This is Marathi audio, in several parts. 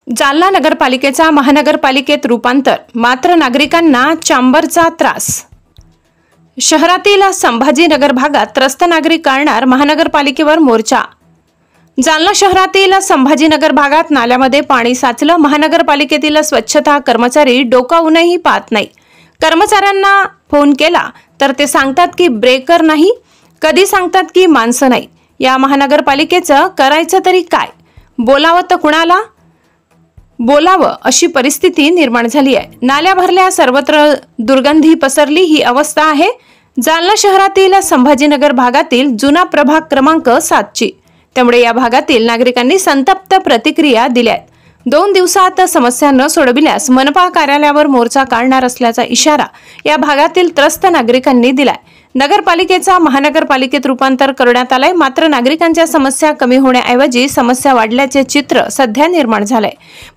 जालना नगरपालिकेचा महानगरपालिकेत रूपांतर, मात्र नागरिकांना चांबरचा त्रास। शहरातील संभाजीनगर भागात त्रस्त नागरिक काढणार महानगरपालिकेवर मोर्चा। जालना शहरातील संभाजीनगर भागात नाल्यामध्ये पाणी साचलं। महानगरपालिकेतील स्वच्छता कर्मचारी डोकावूनही पाहत नाही। कर्मचाऱ्यांना फोन केला तर ते सांगतात की ब्रेकर नाही, कधी सांगतात की माणसं नाही। या महानगरपालिकेचं करायचं तरी काय? बोलावं तर कुणाला बोलावं अशी परिस्थिती निर्माण झाली आहे। नाल्या भरल्या, सर्वत्र दुर्गंधी पसरली ही अवस्था आहे जालना शहरातील संभाजीनगर भागातील जुना प्रभाग क्रमांक 7 ची। त्यामुळे या भागातील नागरिकांनी संतप्त प्रतिक्रिया दिल्या। 2 दिवसात समस्या न सोडविल्यास मनपा कार्यालयावर मोर्चा काढणार असल्याचा इशारा या भागातील त्रस्त नागरिकांनी दिलाय। नगरपालिकेचा महानगरपालिकेत रूपांतर करण्यात आलंय, मात्र नागरिकांच्या समस्या कमी होण्याऐवजी समस्या वाढल्याचे चित्र सध्या निर्माण झालंय।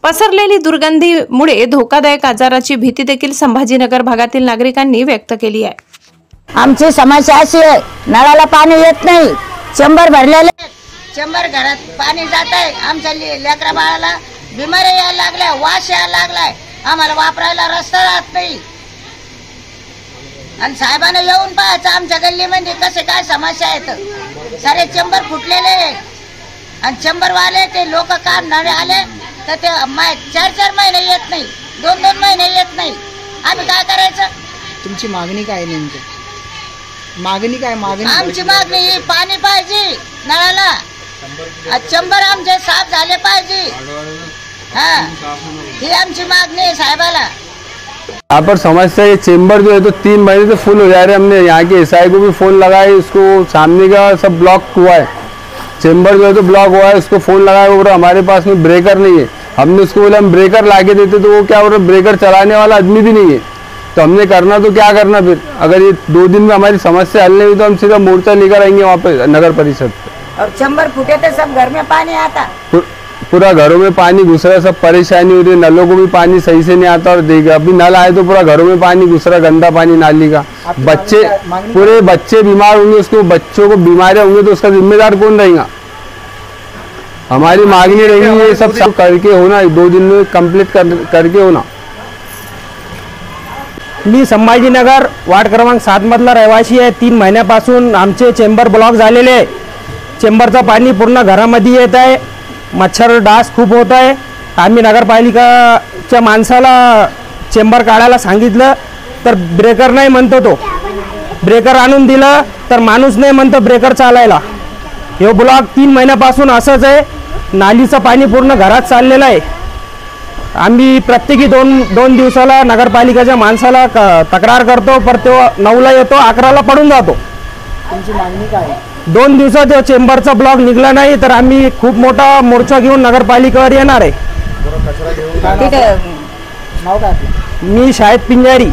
पसरलेली दुर्गंधीमुळे धोकादायक आजाराची भीती देखील संभाजीनगर भागातील नागरिकांनी व्यक्त केली आहे। आमची समस्या अशी आहे, नळाला पाणी येत नाही, चेंबर भरलेले, चेंबर घरात पाणी जात आहे। आमच्या लेकरा बाळाला बिमारी यायला लागल्या, वास यायला लागलाय, आम्हाला वापरायला रस्ता राहत नाही। आणि साहेबांना येऊन पाहायचं आमच्या गल्लीमध्ये कसे काय समस्या आहेत। सारे चेंबर फुटलेले आणि चेंबर वाले ते लोक काम नळे आले तर ते 4-4 महिने येत नाही, 2-2 महिने येत नाही। आम्ही काय करायचं? तुमची मागणी काय नेमकी? मागणी काय? आमची मागणी पाणी पाहिजे नळाला, चेंबर आमचे साफ झाले पाहिजे। ही आमची मागणी आहे साहेबाला। यहाँ पर समस्या ये चेंबर जो है तो 3 महीने से फुल हो जा रहे हैं। हमने यहाँ के एसआई को भी फोन लगाया, उसको सामने का सब ब्लॉक हुआ है, चेंबर जो है तो ब्लॉक हुआ है। उसको फोन लगाया, वो हमारे पास में ब्रेकर नहीं है। हमने उसको बोला हम ब्रेकर लाके देते, तो वो क्या बोल रहा ब्रेकर चलाने वाला आदमी भी नहीं है। तो हमने करना तो क्या करना फिर? अगर ये 2 दिन में हमारी समस्या हल नहीं हुई तो हम सीधा मोर्चा लेकर आएंगे वहाँ पे नगर परिषद पे। और चेंबर फूटे तो सब घर में पानी आता, पूरा घरों में पानी घुस रहा है, सब परेशानी हो रही है। नलों को भी पानी सही से नहीं आता और देगा अभी नल आए तो पूरा घरों में पानी घुस रहा, गंदा पानी नाली का। पूरे बच्चे बीमार होंगे, उसको बच्चों को बीमारियां होंगी तो उसका जिम्मेदार कौन रहेगा? हमारी मांगनी रही ये सब करके होना, 2 दिन में कंप्लीट करके होना। मी संभाजीनगर वार्ड क्रमांक 7 मधला रहिवासी आहे। 3 महिन्यापासून आमचे चेंबर ब्लॉक झालेले आहे। चेंबरचा पाणी पूर्ण घरामध्ये येत आहे, मच्छर डास खूप होत आहे। आम्ही नगरपालिकाच्या माणसाला चेंबर काढायला सांगितलं तर ब्रेकर नाही म्हणतो, तो ब्रेकर आणून दिलं तर माणूस नाही म्हणतो ब्रेकर चालायला। हे ब्लॉक 3 महिन्यापासून असंच आहे, नालीचं पाणी पूर्ण घरात चाललेलं आहे। आम्ही प्रत्येकी 2 दिवसाला नगरपालिकेच्या माणसाला तक्रार करतो, पर तो 9ला येतो, 11ला पडून जातो। तुमची मागणी काय? 2 दिवसात चेंबरचा ब्लॉक निघला नाही तर आम्ही खूप मोठा मोर्चा घेऊन नगरपालिकेवर येणार आहे। नाव काय? मी शाहिद पिंजारी।